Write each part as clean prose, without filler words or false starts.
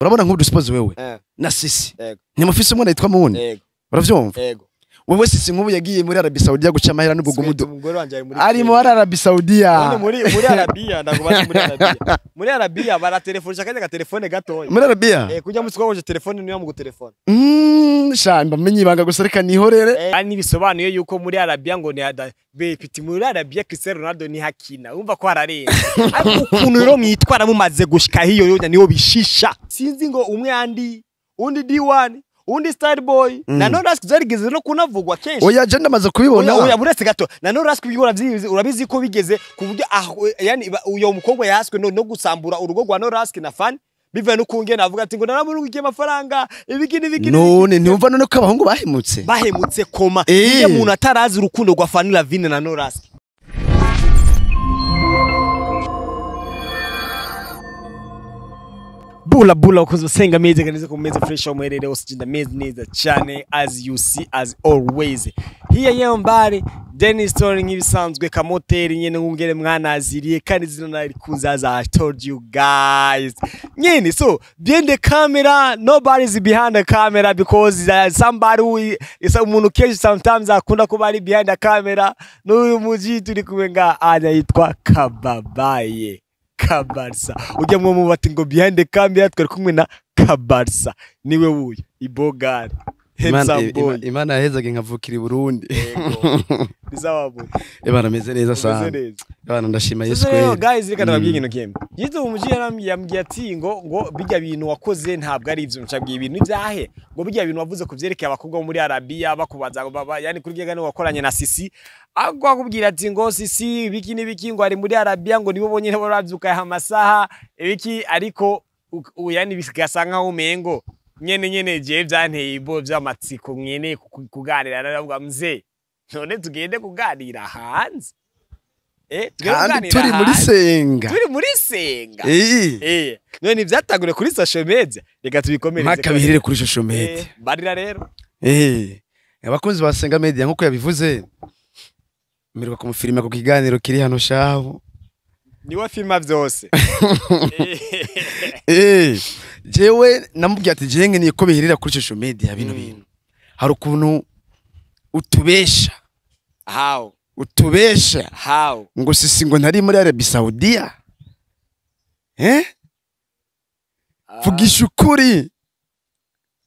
urabona nk'ubu dusipoze wewe na Sisi ntimufise umwana yitwa Muni uravyumva wewe Sisi nk'ubu yagiye muri Arabie Saoudite guca amahera n'ubugumudu ari mu Arabie Saoudite muri Arabia ndakubaza muri Arabia baratelefona kandi telefone gatoya muri Arabia kujya mu siko telefone niyo mu gutelefona shamba menye ibanga gusa reka nihorere ani bisobanuye yuko muri Arabia ngo ni bepiti muri Arabia Cristiano Ronaldo ni hakina umva ko hararenze ariko ukuntu rero mwitwara mumaze gushika hiyo yonya niyo bishisha sinzi ngo umwe andi undi D1 undi Star Boy na no Rask zarigeze no kunavugwa kenshi oya je ndamaze kubibona oya buretse gato na no Rask bigora vyizi urabizi ko bigeze kuburyo yani uyo mukobwa yaswe no gusambura urugo rwa no Rask na fan bivuye no kunge navuga ati ngo naramurugiye amafaranga ibiki none ntumva none ko abahungu bahemutse koma iyo umuntu atarazi urukundo rwa Fanny Lavine na no Rask Bula ukoze usenga meze kaneze ku meze fresh umwerere usijinda meze neza cyane as you see as always here yambare Dennis Story nk'ibisanzwe kamoteri nyene ngungere mwanaziriye kandi zino nari kunzaza I told you guys nyene so behind the camera nobody's behind the camera because somebody is umuntu kenshi sometimes akunda kuba ari behind the camera n'uyu muji turi kubenga anya yitwa Kababaye Kabarsa ujya mu bati ngo behind the camera twari kumwe na Kabarsa niwe wuyo ibogari Imana yahezaga nkavukira i Burundi bizababu Imana meze neza sana Imana ndashima Yesu kweli guys reka nababwiye ino game yize umuji yambwiye ati ngo bijya bintu wakoze ntabwo ari ivyo ncabwiye ibintu byahe ngo bijya bintu wavuze kuvyerekeye abakobwa muri Arabia bakubaza baba yani kuri gega wakoranye na Sisi agwa akubwira ati ngo Sisi biki ngo ari muri Arabia ngo nibo bonyene baravyuka amasaha ibiki ariko yani bigasanga umengo nyene je byanteye ibo by'amatsiko nyene kuganira naravuga mze none tugende kuganira hanze turi muri senga none byatagure kuri social media reka tubikomereze makabihirire kuri social media barira rero abakunzi ba Senga Media nkuko yabivuze miruka ku filime ku kiganiro kiri hano shaho niwe filma byose jewe namubwiye ati jenge niye ko bihirira kuri social media bino bintu hari ukuntu utubesha utubesha ngo Sisi ngo ntari muri Arabie Saoudite vugisha ukuri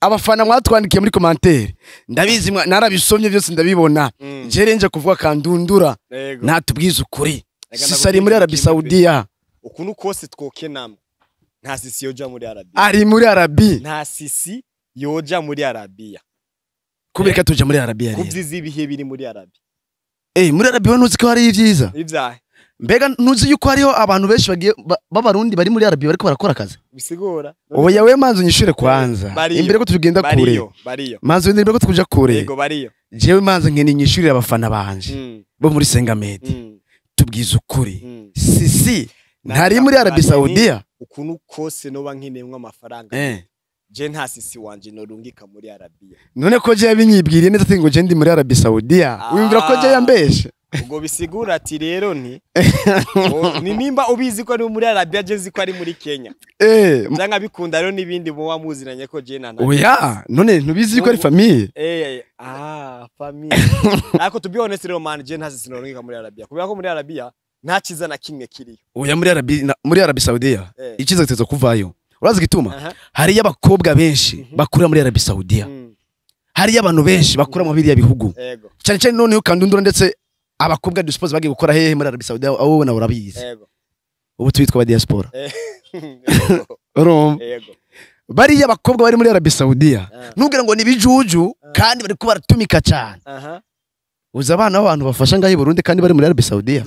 abafana mwatwandikiye muri commentaire ndabizi narabisomye byose ndabibona jere nje kuvuga kandundura natubwiza ukuri Sisi ari muri Arabie Saoudite ukuntu kose twokenama nta Sisi yoja muri Arabia ari muri Arabia nta Sisi yoja muri Arabia kubera tuja muri Arabia rero kuvyiza ibihe biri muri Arabia muri Arabia nuzi ko hari ivyiza ivyahe mbega nuzi yuko hariho abantu benshi bagiye b'abarundi bari muri Arabia bariko barakora akazi bisigura oya we manzo nyishure kwanza imbere ko tugenda kure manzo imbere ko tukuja kure yego bariyo jewe manzo nkene nyishurira abafana banje bo muri Senga Media tubwiza ukuri Sisi ntari muri Arabie Saoudite ukuntu kose no bankenemwe amafaranga je nta Sisi wanje no rungika muri Arabia none ko je binyibwiriye neza ngo je ndi muri Arabie Saoudite wimvira ko je yambeshe ubwo bisigura ati rero ni nimba ubizi ko ari muri Arabia je nzi ko ari muri Kenya byanga bikunda rero nibindi bo wamuziranye ko je nana oya none ntubizi ko ari famille famille ariko to be honest rero man je nta Sisi no rungika muri Arabia kubera ko muri Arabia nta kiza na kimwe kiriyo oya muri Arabie Saoudite ikiza gitezo kuvayo urazi gituma hari y'abakobwa benshi bakura muri Arabie Saoudite hari y'abantu benshi bakura mu biriya bihugu cyane cyane none ukandundura ndetse abakobwa duspose bagiye gukora hehe muri Arabie Saoudite aho ubona urabizi ubu twitwa diaspora bari y'abakobwa bari muri Arabie Saoudite nubwira ngo ni bijuju kandi bari kuba baratumika cyane uza abana b'abantu bafasha ngaho i Burundi kandi bari muri Arabie Saoudite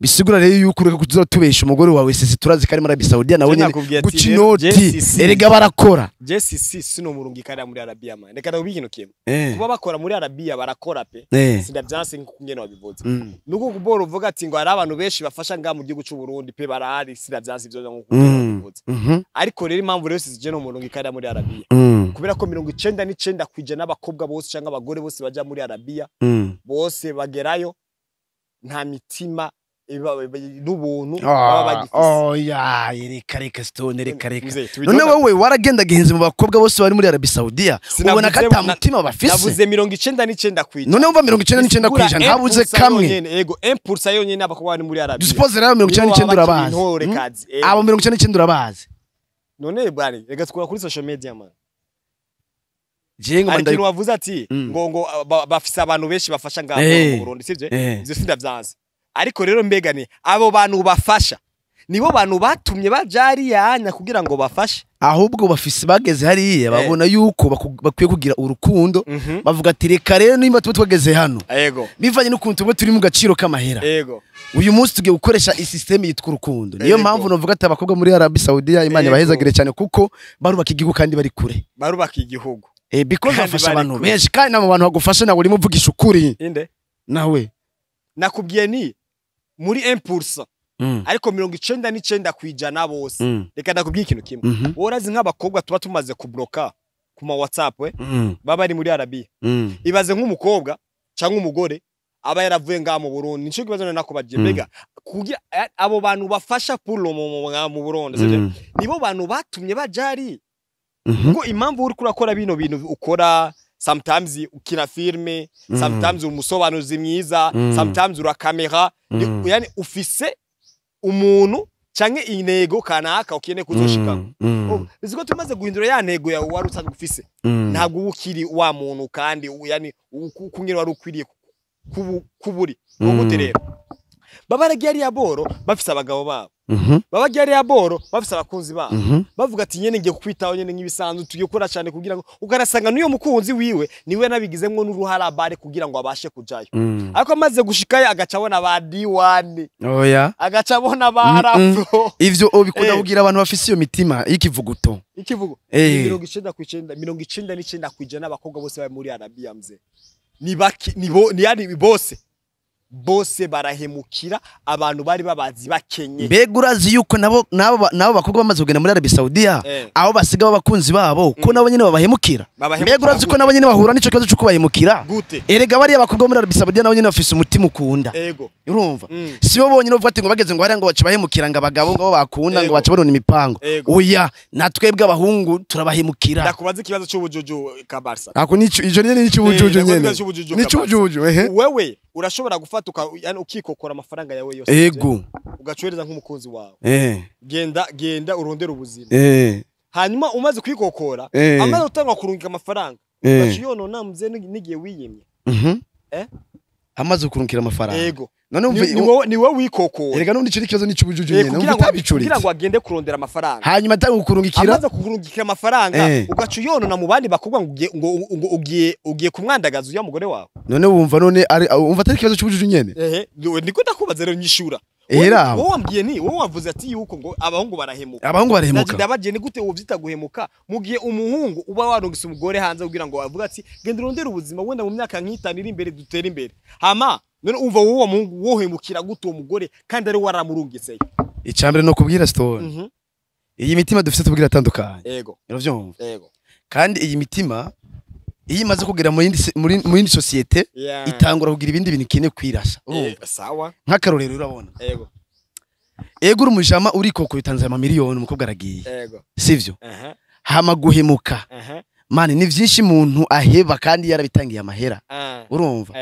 bisigura rero yuko ureka kuzotubesha umugore wawe Sisi turazi kari muri Arabie Saoudite nawe nyine guca inoti erega barakora je Sisi sino murungikana muri Arabia man reka ndabikino kimwe kuba bakora muri Arabia barakora pe sindavyanse nk'ukungene wabivuze nuko kubora uvuga ati ngo hari abantu benshi bafasha ngaha mu gihugu cy'u Burundi pe barahari sindavyanse ivyo nk'ukungene wabivuze ariko rero impamvu rero Sisi je no murungikana muri Arabia kubera ko 99% kwije n'abakobwa bose cyangwa abagore bose baja muri Arabia bose bagerayo nta mitima n'ubuntu baba bagifise. Ya reka Stone reka none wowe waragenda gehenze mu bakobwa bose bari muri Arabie Saudia ubona ko atamutima bafise. Navuze 99 kwijana. None umva 99 kwijana ntabuze kamwe. Yego 1% yonyene abakobwa bari muri Arabie. Suppose rero 99 urabazi. Abo 99 urabazi. None bari rega tukora kuri social media man. Jengo mandayi wavuze ati ngo bafise abantu benshi bafasha ngaho mu Burundi sivyo ivyo sindavyanze. Ariko rero mbegane abo bantu bafasha nibo bantu batumye bajari yanya kugira ngo bafashe, ahubwo bafise bageze hariya babona yuko bakwiye kugira urukundo bavuga ati reka rero nimba twageze hano bivanye n'ukuntu tube turi mu gaciro k'amahera uyu munsi tugiye gukoresha system yitwa urukundo. Niyo mpamvu novuga ati abakobwa muri Arabie Saudia Imana bahezagire cyane kuko barubaka igihugu kandi bari kure, barubaka igihugu because bafasha abantu benshi kandi nabo bantu bagufasha nawe uri muvugisha ukuri inde nawe nakubwiye ni muri 1% ariko 99 kwijana bose. Reka nakubwiye ikintu kimwe worazi nk'abakobwa tuba tumaze kubloka ku ma WhatsApp baba ari muri Arabie ibaze nk'umukobwa cyangwa umugore aba yaravuye nga mu Burundi nico kibazo nako bajembega kugira abo bantu bafasha pulo mu Burundi nibo bantu batumye bajari ngo impamvu uri kurakora bino bintu ukora. Sometimes ukina filme, sometimes umusobanuzi mwiza, sometimes ura kamera, yani ufise umuntu canke intego kanaka ukene kuzoshika. Biziko tumaze guhindura ya ntego yawe wari usanzwe ufise. Ntabwo ukiri wa muntu kandi yani kunyira wari ukwiriye kuburi. Ubute rero baba ragiye ya boro bafise abagabo babo. Baba giye ya boro bafise abakunzi babo. Bavuga ati nyene ngiye kukwitaho nyene nk'ibisanzwe tugiye gukora cyane kugira ngo ukarasanga niyo mukunzi wiwe niwe nabigizemwe n'uruhara bare kugira ngo abashe kujayo. Ariko amaze gushikaye agacabona ba D1 agaca abona ba Rafro ivyo obikunda kugira abantu bafise iyo mitima y'ikivuguto. Ikivugo 99 kwijana abakobwa bose bari muri Arabia mze ni baki ni yani bose barahemukira abantu bari babazi bakenye. Mbega urazi yuko nabo bakobwa bamaze kugenda muri Arabie Saudia aho basiga abakunzi babo ko nabo nyene babahemukira. Mbega urazi ko nabo nyene bahura n'ico kibazo cyo kubahemukira. Erega bari abakobwa muri Arabie Saudia nabo nyene bafise umutima ukunda. Urumva sibo bonyine uvuga ati ngo bageze ngo hari ngo bace bahemukira ngo abagabo ngo bakunda ngo bace barona imipango. Oya natwebwe abahungu turabahemukira. Ndakubaza ikibazo cy'ubujuju ka Barca. Ako nico ijo nyene nico ubujuju nyene. Nico ubujuju wewe urashobora gufata yani ukikokora amafaranga yawe yose ego ugacuhereza nk'umukunzi wawe genda urondera ubuzima hanyuma umaze kwikokora amaze utangwa kurungika amafaranga ugaciyono namze nigiye wiyemye amaze kurungikira amafaranga ego none ni wowe wikokora erega nundi ciri kibazo n'icubujuju nyene kugira ngo agende kurondera amafaranga hanyuma atanga kurungikira amaze kurungikira amafaranga ugaciyono na mubandi bakubwa ngo ugiye kumwandagaza uya mugore wawe none wumva none umva atari kibazo cy'ubujuju nyene niko ndakubaza rero nyishura wowe wambwiye ni wowe wavuze ati yuko ngo abahungu barahemuka ndabagiye ni gute uvyita guhemuka mugiye umuhungu uba warungisa umugore hanze kugira ngo avuga ati genda urondera ubuzima wenda mu myaka nk'itanu iri imbere dutera imbere hama none umva wowe muhungu wohemukira gute uwo mugore kandi ari waramurungitse icambere no kubwira Stone iyi mitima dufite tubwira atandukanye uravyumva kandi iyi mitima iyi imaze kugera muri indi societe itangura kugira ibindi bintu kine kwirasha sawa nk'akarorero urabona ego urumujama uri koko bitanze ama miliyoni umukobwa aragiye sivyo hama guhemuka mani ni vyinshi umuntu aheba kandi yarabitangiye amahera urumva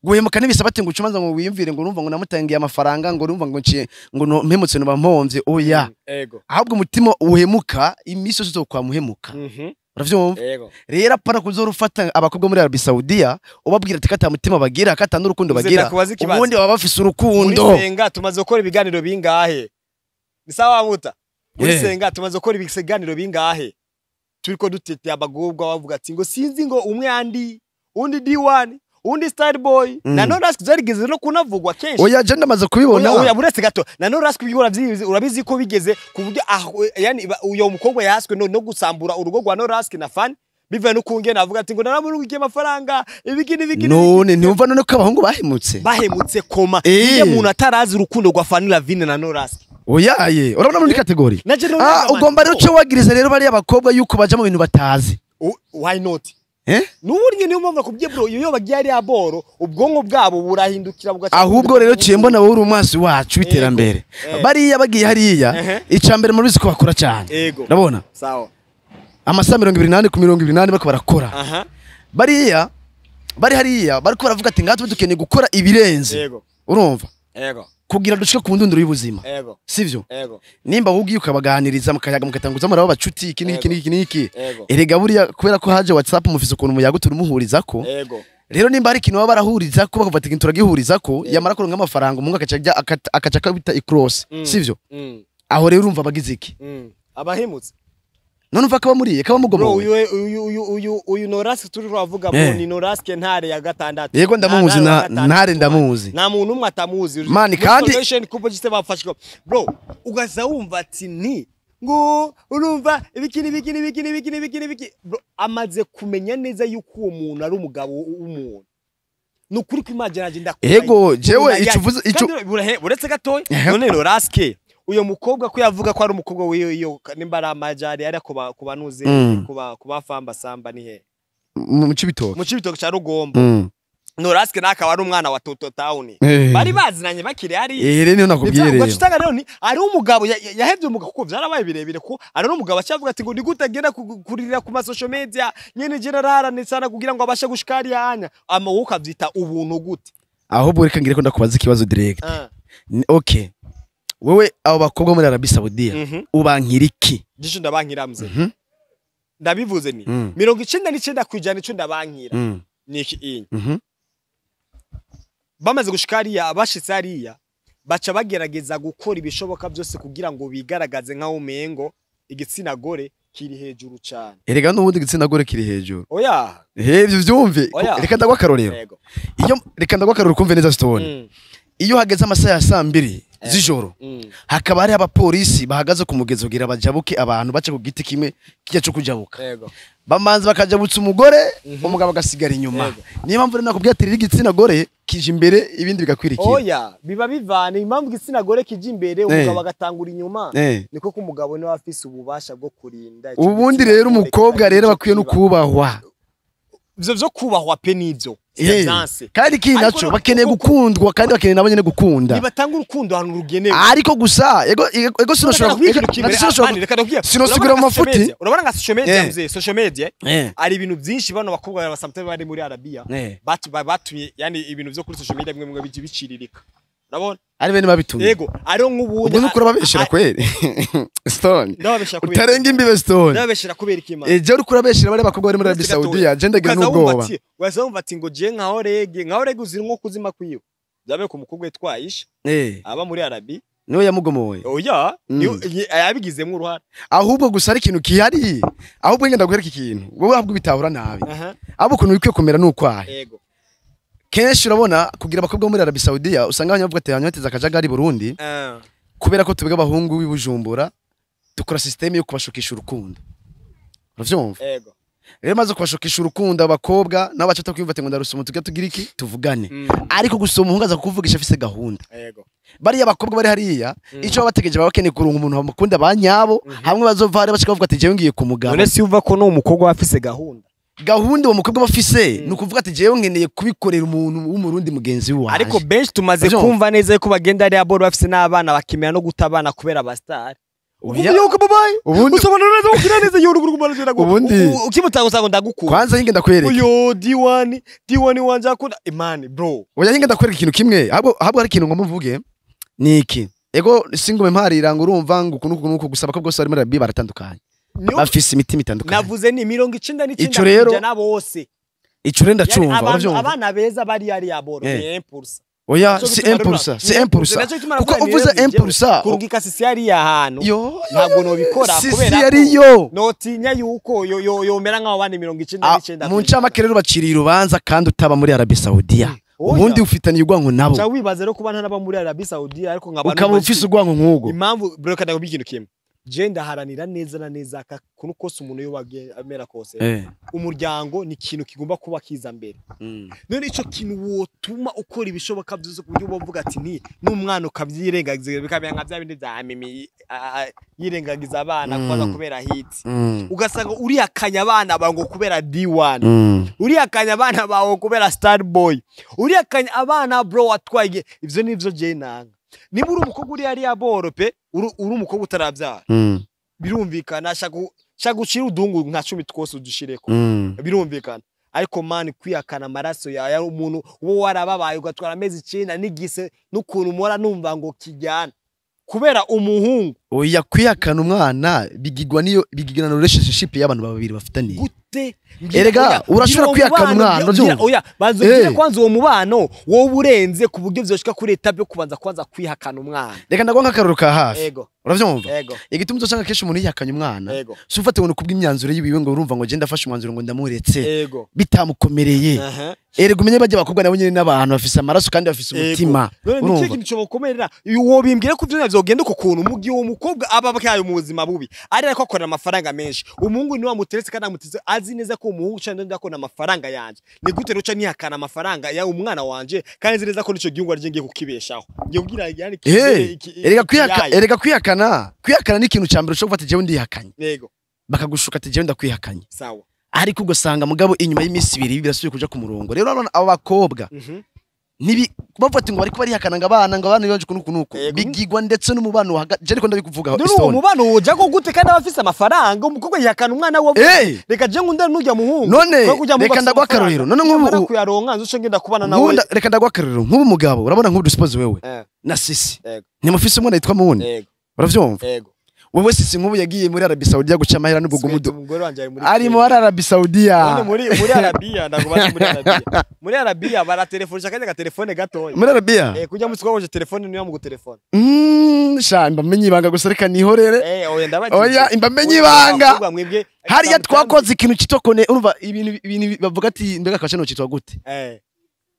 guhemuka nibisaba ati ngo ucumanza ngo wiyumvire ngo urumva ngo namutangiye amafaranga ngo urumva ngo nciye ngo mpemutse no bampomvye oya ahubwo umutima uhemuka imiso zo kwa muhemuka uravyumva rero apana kuzorufata abakobwa muri Arabie Saudia ubabwira ati kata mutima bagira kata n'urukundo bagira ubundi baba bafise urukundo muri senga tumaze gukora ibiganiro bingahe ni sawa muta muri senga tumaze gukora ibiganiro bingahe turiko dutete abagobwa bavuga ati ngo sinzi ngo umwe andi undi D1 undi Star Boy na Norask zarigeze no kunavugwa kenshi oya je ndamaze kubibona oya buretse gato na Norask bigora urabizi ko bigeze kuburyo yani uyo mukobwa yaswe no gusambura urugo rwa Norask na Fan bivuye no kungena avuga ati ngo naramurungiye amafaranga ibiki none ntumva none ko abahungu bahemutse koma iyo umuntu atarazi urukundo rwa Fan Lavine na Norask oyaye urabona muri kategori ugomba rero cyo wagirize rero bari abakobwa yuko baje mu bintu batazi why not n'uburyo niyo mpamvu nakubwiye bro iyo bagiye ari aboro ubwonko bwabo burahindukira bugaca ahubwo rero ciye mbona wowe uri umwasi wacu w'iterambere bariya bagiye hariya icambere muri ko bakora cyane urabona sawa amasaha 28 ku 28 bako barakora bariya bari hariya bariko baravuga ati ngato dukeneye gukora ibirenze urumva kugira dushike ku ndunduro y'ubuzima sivyo nimba wugiye ukabaganiriza mukayaga mukatanguza muri abo bacuti iki erega buriya kubera ko haje WhatsApp mufise ukuntu muyago turumuhurizako rero nimba hari kintu baba barahuriza ko bakufata ikintu turagihuriza ko yamara kuronka amafaranga umungu akaca kabita icross sivyo aho rero urumva bagize iki abahimutse none uva kaba muriye kaba mugomo uyu Norask turi ravuga bo ni Norask ntare ya gatandatu yego ndamuzi ntare ndamuzi nta muntu umwe atamuzi mani kandi solution kuko gise bafashwe bro ugaza wumva ati ni ngo urumva ibikini bro amaze kumenya neza yuko uwo muntu ari umugabo w'umuntu nukuri ko imagine agenda yego jewe icuvuze ico buretse gatoya none Norask uyo mukobwa ko yavuga ko ari umukobwa wiyo nimba ari amajari ari kubanuze kubafamba samba ni he mu cibitoke ca Rugombo Norask nakaba ari umwana wa Toto Town bari bazinanye bakiri ari rero nakubwiye rero gacutanga rero ni ari umugabo yahevye umugabo kuko vyarabaye birebire ko ari umugabo acavuga ati ngo ni gutagenda kurira ku social media nyene generara ni sana kugira ngo abashe gushikari yanya amawuka vyita ubuntu gute ahubwo reka ngire ko ndakubaza ikibazo direct okay wewe abo bakobwa muri Arabie Saoudite ubankira iki gisho ndabankira mze ndabivuze ni 99 kwijana ico ndabankira niki inyi bamaze gushikariya abashitse ariya baca bagerageza gukora ibishoboka byose kugira ngo bigaragaze nka umengo igitsina gore kiri hejuru cyane erega n'ubundi igitsina gore kiri hejuru oya ivyo vyumve reka ndagwa karorero iyo reka ndagwa karorero kumve neza Stone iyo hageze amasaha ya 2 z'ijoro hakaba hari abapolisi bahagaze ku mugezo kugira bajabuke abantu bace ku giti kimwe kijya cyo kujabuka bamanza bakajabutsa umugore umugabo agasigara inyuma niyo mpamvu nakubwiye ati igitsina gore kije imbere ibindi bigakwirikira oya biba bivana impamvu igitsina gore kije imbere umugabo agatangura inyuma niko ko umugabo niwe afise ububasha bwo kurinda ubundi rero umukobwa rero bakwiye no kubahwa byo kubahwa pe nivyo kandi kinacho bakeneye gukundwa kandi bakeneye nabo nyene gukunda nibatanga urukundo hano rugenewe ariko gusa ego sinosubira mu mafuti urabona nka social media ari ibintu byinshi bano bakobwa basamte bari muri Arabia batumye yani ibintu byo kuri social media bimwe biciririka urabona ari bene babitumye yego ariho nk'ubundi ubwo ukora babeshira kweri Stone utarenga imbibe Stone ndabeshira kubera ikima je uri kurabeshira bare bakobwa bari muri Arabie Saoudite je ndagira n'ubwoba wazumva ati ngo je nkaho rege uziri nko kuzima kwiyo byabe ku mukobwa twayisha aba muri Arabie niwe yamugomoye oya yabigizemo uruhara ahubwo gusa ari ikintu kihari ahubwo ngenda guhereka ikintu wowe ahubwo bitahura nabi abo kuntu bikwiye kumera n'ukwahe yego kenshi urabona kugira abakobwa muri Arabie Saoudite usanga abanyavuga ati hanyateza akajagari Burundi kubera ko tubega abahungu b'ibujumbura dukora systeme yo kubashukisha urukundo uravyumva yego rero maze kubashukisha urukundo abakobwa nabo bacata kwimva ati ngo ndarusoma tugira tugira iki tuvugane ariko gusoma umuhungu aza kuvugisha afise gahunda yego bari abakobwa bari hariya ico babategeje bakeneye kurunga umuntu bamukunda banyabo hamwe bazova hari bashika bavuga ati jewe ngiye kumugabo none si uva ko no umukobwa afise gahunda uwo mukobwa bafise nukuvuga ati jewe nkeneye kubikorera umuntu w'umurundi mugenzi wawe ariko benshi tumaze kumva neza yuko bagenda ari aboro bafise n'abana bakimera no gutabana kubera abastar Uyuko babaye usomana neza ukira neza y'urugurugumana ubundi ukimutanga usanga ndagukunda kwanza hinge ndakwereka uyo D1 wanje akunda imani bro oya hinge ndakwereka ikintu kimwe habo hari ikintu ngo muvuge niki ego singume mparira ngo urumva ngo kunuko gusaba ko bwose bari muri Arabie baratandukanye bafise imitima itandukanye navuze ni 99 nabo bose ico rero ndacumva uravyumva abana beza bari yari aboro ni 1% oya si 1% kuko uvuze 1% kurungika sisi yari ahantu ntabwo no bikora kubera yariyo notinya yuko yo mera nkaho bandi 99 mu ncamake rero baciriye urubanza kandi utaba muri Arabie Saoudite ubundi ufitanye urwango nabo cha wibaze rero kuba ntaraba muri Arabie Saoudite ariko nk'abantu ukaba ufise urwango nk'ugo impamvu bro kada kubikintu kimwe je ndaharanira neza na neza kuno kose umuntu yo amera kose umuryango ni ikintu kigomba kuba kiza mbere none ico kintu wotuma ukora ibishoboka byose ku buryo bovuga ati nti n'umwana ukavyirengagiza bikabya nka bya bindi bya mimi yirengagiza abana kwaza kubera hits ugasanga uri akanya abana bango kubera D1 uri akanya abana bawo kubera Star Boy uri akanya abana bro watwaye ivyo nivyo je nanga niba uri umukobwa uri yari yaboro pe uri umukobwa utarabyara birumvikana shagucira udungu nka 10 twose udushireko birumvikana ariko man kwiyakana amaraso ya umuntu wo warababaye ugatwara amezi 9 nigise n'ukuntu mora numva ngo kijyana kubera umuhungu oya kwiyakana umwana bigigana no relationship y'abantu babiri bafitaniye gute erega urashobora kwiyakana umwana oya banzo kwanza uwo mubano wowe urenze ku buryo byoshika kuri etape yo kubanza kwanza kwihakana umwana reka ndagwa akaruru ka hafi yego uravyumva igituma uzosanga kesho umuntu yihakanye umwana so ufate ngo kubw'imyanzuro yibiwe ngo urumva ngo je ndafashe umwanzuro ngo ndamuretse bitamukomereye erega umenye bajye bakobwa nabo nyine n'abantu bafise amaraso kandi bafise umutima urumva niki nico bokomerera uwo bimbwire ko byo byogenda uko kuntu mugiye uwo mukobwa aba bakaye mu buzima bubi ari ariko akorera amafaranga menshi umuhungu ni wamuteretse kandi amuteze azi neza ko umuhungu cyane ndakona amafaranga yanje ni gute ruca nihakana amafaranga ya umwana wanje kandi nzi neza ko nico gihugu arije ngiye kukibeshaho ngiye kugira yani erega kwiyakana ni ikintu cyambere cyo gufata jewe ndihakanye yego bakagushuka ati jewe ndakwihakanye sawa ariko ugasanga mugabo inyuma y'imisi 2 birasubiye kuja ku murongo rero abo bakobwa nibi bafata ngo bariko barihakana ngo abana banje kunuko bigigwa ndetse n'umubano je ariko ndabikuvuga Stone umubano woja ko gute kandi abafise amafaranga umukobwa yihakana umwana wo reka je ngunda nujya muhungu none reka ndagwa akarorero none nk'ubu kuyaronka nzo ngenda kubana nawe reka ndagwa akarorero nk'ubu mugabo urabona nk'ubu duspose wewe na sisi nimufise umwana yitwa Mune uravyumva wewe sisi nk'ubu yagiye muri Arabia Saudia guca amahera n'ubugumudo ari mu Arabia Saudia muri Arabia ndagubana muri Arabia baratelefona kanya ka telefone gatoya muri Arabia kujya mu twagoje telefone niyo mu gutelefona shamba menyi ibanga gusa reka nihorere oya imba menyi ibanga hariya twakoze ikintu kitokone urumva ibintu bavuga ati mbega kashe no kitwa gute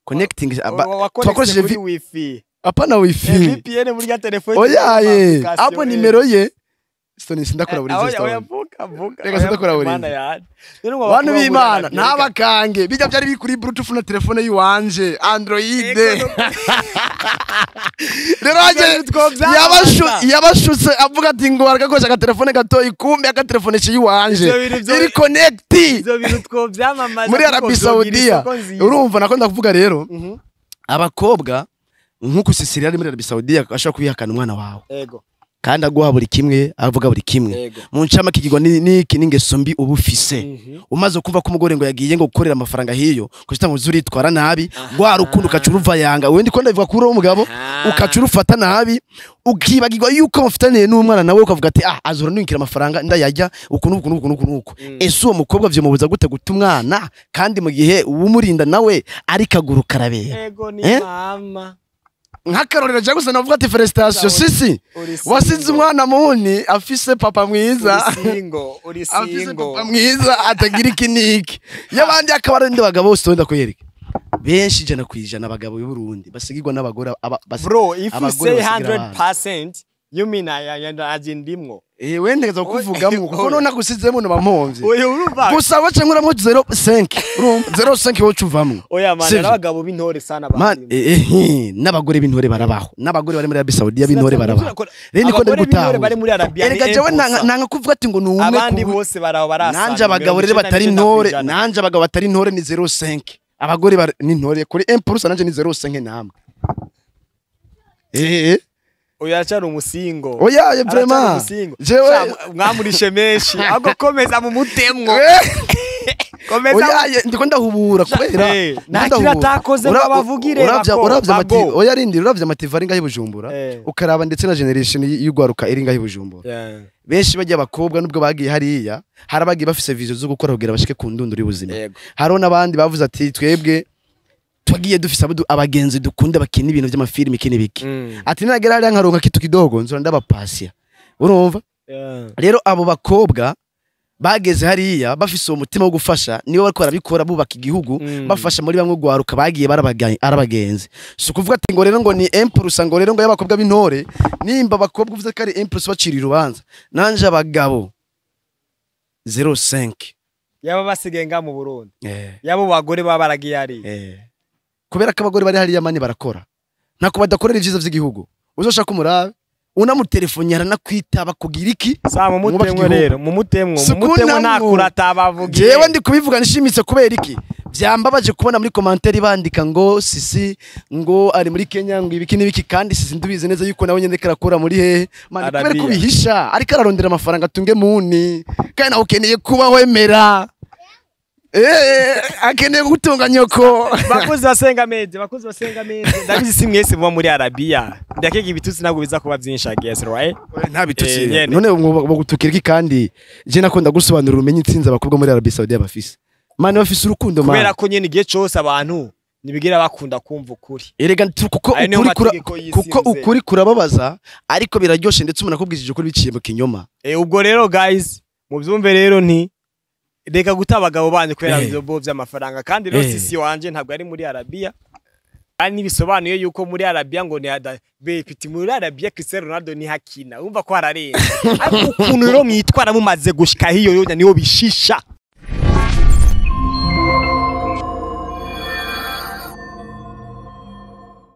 connecting twakoresheje wifi apana wifi VPN muri ya telefone oya hapo nimero ye Stone sindakora buri zese oya vuka reka sindakora buri bantu b'Imana ntabakange bijya byari bikuri Bluetooth na telefone yiwanje Android rero yabashutse avuga ati ngo aragakoresha ka telefone gato ikumbi aka telefone yiwanje iri connect izo bintu twovyamamaza muri Arabia Saudia urumva nakunda kuvuga rero abakobwa nkuko Sisiri ari muri Arabia Saudia ashaka kwihakana umwana wawe kandi aguha buri kimwe avuga buri kimwe mu ncama kigirwa niki ningeso mbi ubufise umaze kumva ko umugore ngo yagiye ngo gukorera amafaranga hiyo ko zuri twara nabi gwa rukundo kacuruva yanga wendi ko ndavuga kuri uwo mugabo ukacurufata nabi ukibagirwa yuko mufitaniye n'umwana nawe ukavuga ati azura ninkira amafaranga ndayajya uku ese uwo mukobwa vyo mubuza gute guta umwana kandi mu gihe ubumurinda nawe ari kaguru karabera ego ni mama nkakarorero je gusa navuga ati felicitation sisi wasize umwana Muni afise papa mwiza afise papa mwiza atagira ikiniki yabandi akabara ndi bagabo bose wenda kuyereka benshi jana kwijana abagabo y'u Burundi basigirwa n'abagore bro if you say 100% you mean ajindimwo wendeza kuvugamo kuko none agusizemo no bamponze gusa wace nkuramo 05 05 wo cuvamo oya man abagabo b'intore sana n'abagore b'intore barabaho n'abagore bari muri Arabia Saudia b'intore barabaho rero niko ndagutaho erega jewe nanga kuvuga ati ngo numwe abandi bose baraho barasa nanje abagabo rero batari intore nanje abagabo batari intore ni 05 abagore bari n'intore kuri 1% nanje ni 05 namwe oya cyari umusingo oya vraiment jewe mwamurishe meshi ago komeza mu mutemwo komeza oya ndiko ndahubura kubera nakira takoze babavugire uravye amati oya rindi uravye amati vari ngahe Bujumbura ukaraba ndetse na generation y'ugwaruka iri ngahe Bujumbura benshi bajya abakobwa nubwo bagiye hariya harabagiye bafise vision zo gukora kugira bashike ku ndunduri buzima haro nabandi bavuze ati twebwe twagiye dufise abagenzi dukunda bakina ibintu by'amafilm ikini biki ati nagera ari nkaronka kitu kidogo nzora ndabapasya urumva rero abo bakobwa bageze hariya bafise uwo mutima wo gufasha niyo bariko barabikora bubaka igihugu bafasha muri bamwe gwaruka bagiye arabagenzi so kuvuga ati ngo rero ngo ni impulse ngo rero ngo y'abakobwa b'intore nimba abakobwa uvuze ko ari impulse bacira urubanza nanje abagabo 05 yaba basigenga mu Burundi yabo bagore baba baragiye ari kubera ko abagore bari hariya mani barakora ntako badakorera ivyiza vy'igihugu uzoshaka umurabe unamutelefoni aranakwitaba kugira iki sa mu mutemwe rero mu mutemwe ntakurata bavugiye jewe ndi kubivuga nishimitse kubera iki byambabaje kubona muri commentaire bandika ngo sisi ngo ari muri Kenya ngo ibiki nibiki kandi sisi ndubize neza yuko nawe nyene karakora muri he mani kubera kubihisha ariko ararondera amafaranga tunge muni kandi nawe ukeneye kuba wemera akeneye gutunga nyoko bakuzi basenga meze ndabizi simwese muba muri Arabia ndakeka ibitutsi nabwo biza kuba byinshi guess right nta bitutsi none bo gutukira iki kandi je nakunda gusobanura umenye intsinzi abakobwa muri Arabia Saudi bafise mani bafise urukundo mani kubera ko nyene igihe cyose abantu nibigira bakunda kumva ukuri erega kuko ukuri kurababaza ariko biraryoshe ndetse umuntu akubwishije ukuri biciye mu kinyoma ubwo rero guys mu byumve rero nti reka gutabagabo banje kwera byo by'amafaranga kandi rero sisi wanje ntabwo ari muri Arabia kandi bisobanuye yuko muri Arabia ngo ni bepiti muri Arabia Cristiano Ronaldo ni hakina umva ko hararenga ariko ukuntu rero mwitwara mumaze gushika hiyo niyo bishisha